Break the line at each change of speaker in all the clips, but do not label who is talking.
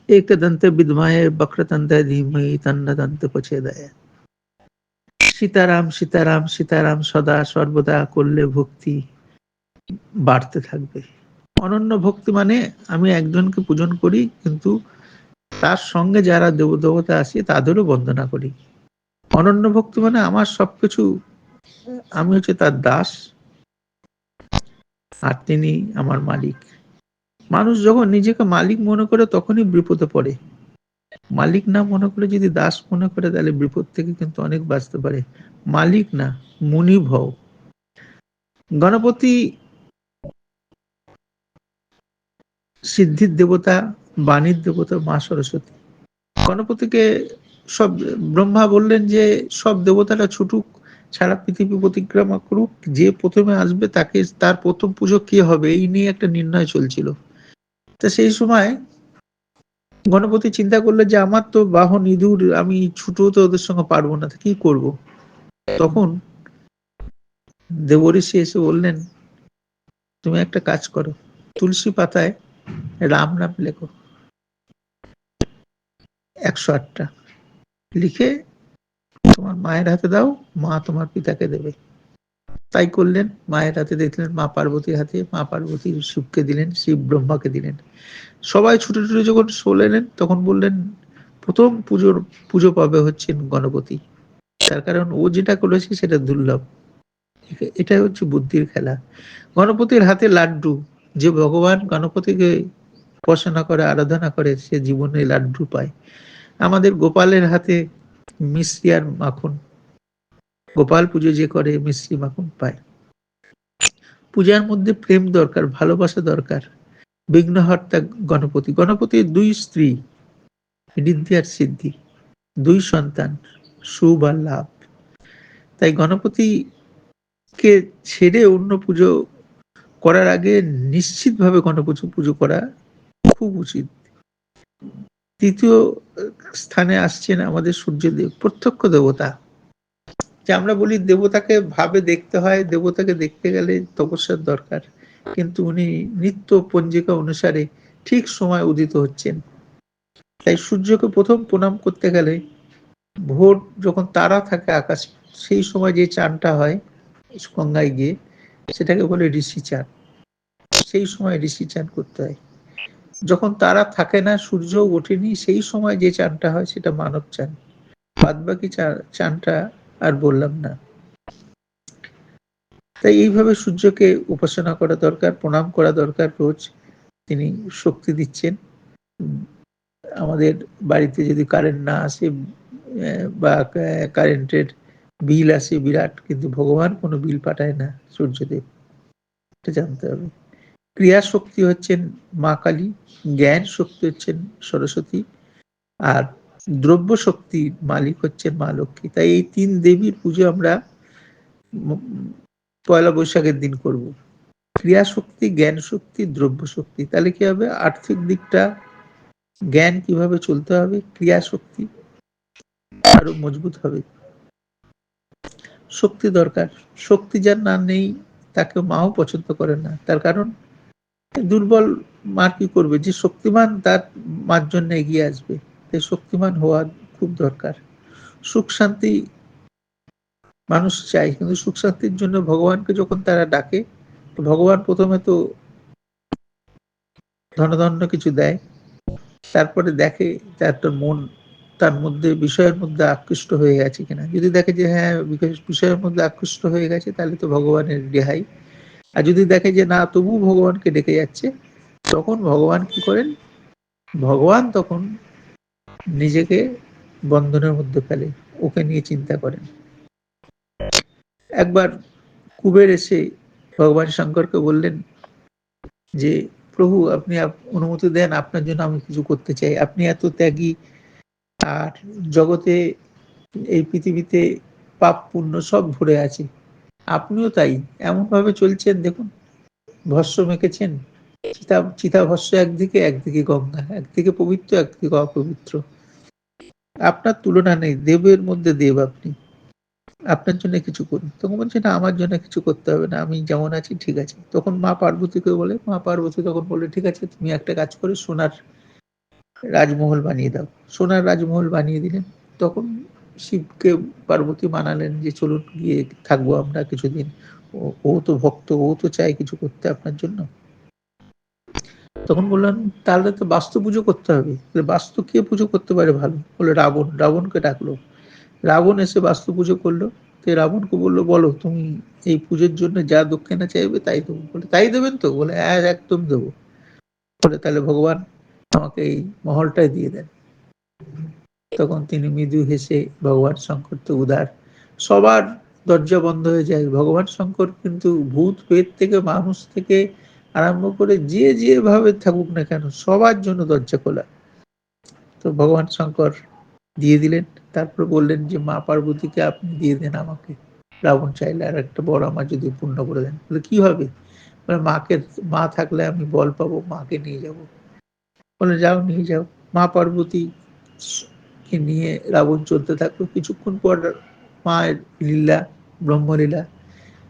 एकदन्ते विद्महे वक्रतुण्डे धीमहि तन्नो दन्ति प्रचोदयात्। সীতারাম সীতারাম সীতারাম সদা সর্বদা করলে ভক্তি বাড়তে থাকবে। অনন্য ভক্তি মানে আমি একজনকে পূজন করি, কিন্তু তার সঙ্গে যারা দেবতা আছে তাদেরও বন্দনা করি। অনন্য ভক্তি মানে আমার সবকিছু, আমি হচ্ছে তার দাস আর তিনি আমার মালিক। মানুষ যখন নিজেকে মালিক মনে করে তখনই বিপদে পড়ে। মালিক না মনে করে যদি দাস মনে করে তাহলে বিপদ থেকে কিন্তু অনেক বাঁচতে পারে। মালিক না, মুনি ভব। গণপতি সিদ্ধির দেবতা, বাণীর দেবতা মা সরস্বতী। গণপতিকে সব ব্রহ্মা বললেন যে সব দেবতারা ছুটুক, সারা পৃথিবী পরিক্রমা করুক, যে প্রথমে আসবে তাকে, তার প্রথম পুজো কে হবে এই নিয়ে একটা নির্ণয় চলছিল। তা সেই সময় গণপতি চিন্তা করলো যে আমার তো বাহন ইঁদুর, আমি ছুটেও তো ওদের সঙ্গে পারবো না, কি করব। তখন দেবঋষি এসে বললেন তুমি একটা কাজ করো, তুলসী পাতায় রাম নাম লেখো 108টা, লিখে তোমার মায়ের হাতে দাও, মা তোমার পিতাকে দেবে। তাই করলেন, মায়ের হাতে দেখলেন, মা পার্বতীর হাতে, মা পার্বতী শিবকে দিলেন, শিব ব্রহ্মাকে দিলেন। সবাই ছুটে ছুটে যখন চলেলেন তখন বললেন প্রথম পুজো পাবে হচ্ছেন গণপতি, তার কারণ ও যেটা করেছে সেটা দুর্লভ। এটাই হচ্ছে বুদ্ধির খেলা। গণপতির হাতে লাড্ডু, যে ভগবান গণপতিকে উপাসনা করে, আরাধনা করে, সে জীবনে লাড্ডু পায়। আমাদের গোপালের হাতে মিষ্টি আর মাখন, গোপাল পুজো যে করে মিষ্টি মাখন পায়। পূজার মধ্যে প্রেম দরকার, ভালোবাসা দরকার। বিঘ্নহর্তা গণপতি। গণপতির 2 স্ত্রী, ঋদ্ধি আর সিদ্ধি, 2 সন্তান, শুভ আর লাভ। তাই গণপতিকে ছেড়ে অন্য পুজো করার আগে নিশ্চিতভাবে গণপতি পুজো করা খুব উচিত। তৃতীয় স্থানে আসছেন আমাদের সূর্যদেব, প্রত্যক্ষ দেবতা। যে আমরা বলি দেবতাকে ভাবে দেখতে হয়, দেবতাকে দেখতে গেলে তপস্যার দরকার, কিন্তু উনি নিত্য পঞ্জিকা অনুসারে ঠিক সময় উদিত হচ্ছেন। তাই সূর্যকে প্রথম প্রণাম করতে গেলে ভোর যখন তারা থাকে আকাশ, সেই সময় যে চানটা হয় গঙ্গায় গিয়ে, সেটাকে বলে ঋষি চান। সেই সময় ঋষি চান করতে হয়। যখন তারা থাকে না, সূর্য ওঠেনি, সেই সময় যে চানটা হয় সেটা মানব চান। বাদ বাকি চানটা আর বললাম না। তাই এইভাবে সূর্যকে উপাসনা করা দরকার, প্রণাম করা দরকার রোজ। তিনি শক্তি দিচ্ছেন। আমাদের বাড়িতে যদি কারেন্ট না আসে বা কারেন্টের বিল আসে বিরাট, কিন্তু ভগবান কোনো বিল পাঠায় না, সূর্যদেব, এটা জানতে হবে। ক্রিয়া শক্তি হচ্ছেন মা কালী, জ্ঞান শক্তি হচ্ছেন সরস্বতী, আর দ্রব্য শক্তির মালিক হচ্ছেন মা লক্ষ্মী। তাই এই 3 দেবীর পুজো আমরা পয়লা বৈশাখের দিন করব। ক্রিয়া শক্তি, জ্ঞান শক্তি, দ্রব্য শক্তি। তাহলে কি হবে, আর্থিক দিকটা, জ্ঞান কিভাবে চলতে হবে, ক্রিয়া শক্তি আরো মজবুত হবে। শক্তি দরকার, শক্তি যার না নেই তাকে মাও পছন্দ করে না, তার কারণ দুর্বল মা কি করবে, যে শক্তিমান তার মার জন্য এগিয়ে আসবে। তাই শক্তিমান হওয়া খুব দরকার। সুখ শান্তি মানুষ চায়, কিন্তু সুখ শান্তির জন্য ভগবানকে যখন তারা ডাকে, ভগবান প্রথমে তো ধনধান্য কিছু দেয়, তারপরে দেখে তার মন তার মধ্যে বিষয়ের মধ্যে আকৃষ্ট হয়ে গেছে কিনা। যদি দেখে যে হ্যাঁ বিষয়ের মধ্যে আকৃষ্ট হয়ে গেছে, তাহলে তো ভগবানের রেহাই। আর যদি দেখে যে না তবু ভগবানকে ডেকে যাচ্ছে, তখন ভগবান কি করেন, ভগবান তখন নিজেকে বন্ধনের মধ্যে ফেলে, ওকে নিয়ে চিন্তা করেন। একবার কুবের এসে ভগবান শঙ্করকে বললেন যে প্রভু আপনি অনুমতি দেন, আপনার জন্য আমি কিছু করতে চাই। আপনি এত ত্যাগী, আর জগতে এই পৃথিবীতে পাপ পুণ্য সব ভরে আছে, আপনিও তাই, এমন ভাবে চলছেন, দেখুন ভস্য মেখেছেন, চিতা ভস্য একদিকে, একদিকে গঙ্গা, একদিকে পবিত্র একদিকে অপবিত্র, আপনার তুলনা নেই, দেবের মধ্যে দেব আপনি, আপনার জন্য কিছু করুন। তখন বলছে না আমার জন্য কিছু করতে হবে না, আমি যেমন আছি ঠিক আছে। তখন মা পার্বতীকে বলে, মা পার্বতী তখন বলে ঠিক আছে তুমি একটা কাজ করে সোনার রাজমহল বানিয়ে দাও, সোনার রাজমহল বানিয়ে দিলেন। তখন শিবকে পার্বতী মানালেন যে চলুন গিয়ে থাকবো আমরা কিছুদিন। ও তো ভক্ত, ও তো চায় কিছু করতে আপনার জন্য। তখন বললেন তাহলে তো বাস্তু পুজো করতে হবে। বাস্তু কে পুজো করতে পারে ভালো? বলে রাবণ। রাবণকে ডাকলো। রাবণ এসে বাস্তু পুজো করলো। তো রাবণকে বললো বলো তুমি এই পুজোর জন্য যা দক্ষিণা চাইবে তাই দেবো। বলে তাই দেবেন তো? বলে হ্যাঁ একদম দেবো। বলে তাহলে ভগবান আমাকে এই মহলটাই দিয়ে দেন। তখন তিনি মৃদু হেসে, ভগবান শঙ্কর তো উদার, সবার দরজা বন্ধ হয়ে যায়। ভগবান শঙ্কর কিন্তু ভূত প্রেত থেকে মানুষ থেকে আরম্ভ করে যে ভাবে থাকুক না কেন সবার জন্য দরজা খোলা। তো ভগবান শঙ্কর দিয়ে দিলেন। তারপর বললেন যে মা পার্বতীকে আপনি দিয়ে দেন আমাকে। রাবণ চাইলে আর একটা বর আমার যদি পূর্ণ করে দেন। বলে কি হবে? বলে মাকে, মা থাকলে আমি বল পাবো, মাকে নিয়ে যাব। বলে যাও নিয়ে যাও। মা পার্বতী কে নিয়ে রাবণ চলতে থাকলো। কিছুক্ষণ পর মায়ের লীলা, ব্রহ্মলীলা,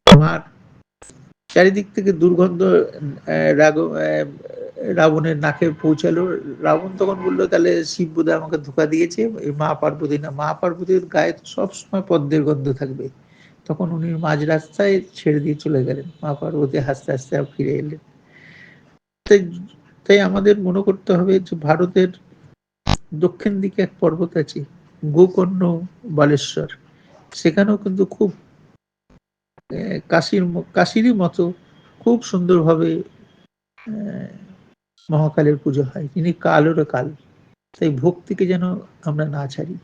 মার চারিদিক থেকে দুর্গন্ধ রাবণের নাকে পৌঁছালো। রাবণ তখন বললো তাহলে শিব বোধহয় আমাকে ধোঁকা দিয়েছে, এই মা পার্বতী না। মা পার্বতীর গায়ে তো সবসময় পদ্মের গন্ধ থাকবে। তখন উনি মাঝ রাস্তায় ছেড়ে দিয়ে চলে গেলেন। মা পার্বতী হাসতে হাসতে ফিরে এলেন। তাই তাই আমাদের মনে করতে হবে যে ভারতের দক্ষিণ দিকে এক পর্বত আছে গোকর্ণ, বালেশ্বর। সেখানেও কিন্তু খুব কাশিরই মতো খুব সুন্দরভাবে মহাকালের পুজো হয়। তিনি কালেরও কাল। তাই ভক্তিকে যেন আমরা না ছাড়ি।